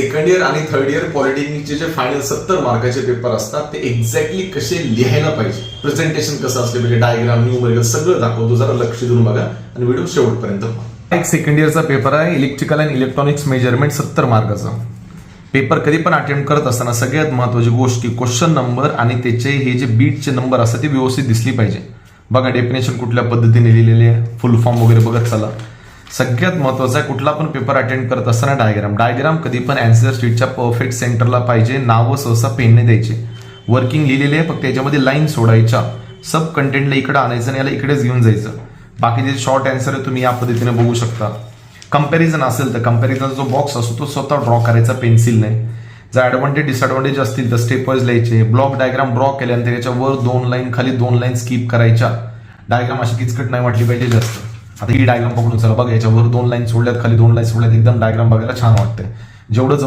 Second year आणि third year पॉलिटेक्निकचे जे final 70 मार्काचे paper असतात ते एक्झॅक्टली कसे लिहायला पाहिजे, प्रेझेंटेशन कसं असले पाहिजे, डायग्राम, न्यूमेरिकल सगळं दाखवतो. जरा लक्ष देऊन बघा आणि व्हिडिओ शेवटपर्यंत पहा. एक सेकंड इयरचा पेपर आहे, इलेक्ट्रिकल अँड इलेक्ट्रॉनिक्स मेजरमेंट 70 मार्काचा पेपर. कधी पण अटेम्प्ट करत असताना सगळ्यात महत्वाची गोष्टी क्वेश्चन नंबर आणि त्याचे हे जे बीटचे नंबर असतात ते व्यवस्थित दिसली पाहिजे. बघा डेफिनेशन कुठल्या पद्धतीने लिहिलेले आहे, फुल फॉर्म वगैरे बघत चला. सगळ्यात महत्वाचा आहे कुठला पण पेपर अटेंड करत असताना डायग्राम कधी पण अँसर शीटच्या परफेक्ट सेंटरला पाहिजे. नावं सहसा पेनने द्यायचे. वर्किंग लिहिलेले आहे, फक्त याच्यामध्ये लाईन सोडायच्या. सब कंटेंटला इकडे आणायचं आणि याला इकडेच घेऊन जायचं. बाकीचे शॉर्ट अँसर आहे तुम्ही या पद्धतीने बघू शकता. कंपॅरिझन असेल तर कंपॅरिझनचा जो बॉक्स असतो तो स्वतः ड्रॉ करायचा पेन्सिलने. जर ॲडव्हान्टेज डिसएडव्हान्टेज असतील तर स्टेप वाईज लिहायचे. ब्लॉक डायग्राम ड्रॉ केल्यानंतर याच्या वर 2 लाईन खाली 2 लाईन स्किप करायच्या. डायग्राम अशी किचकट नाही वाटली पाहिजे जास्त. आता ही डायग्राम बघून चला बघा, याच्यावर 2 लाईन सोडल्यात खाली 2 लाईन सोडल्यात, एकदम डायग्राम बघायला छान वाटते. जेवढं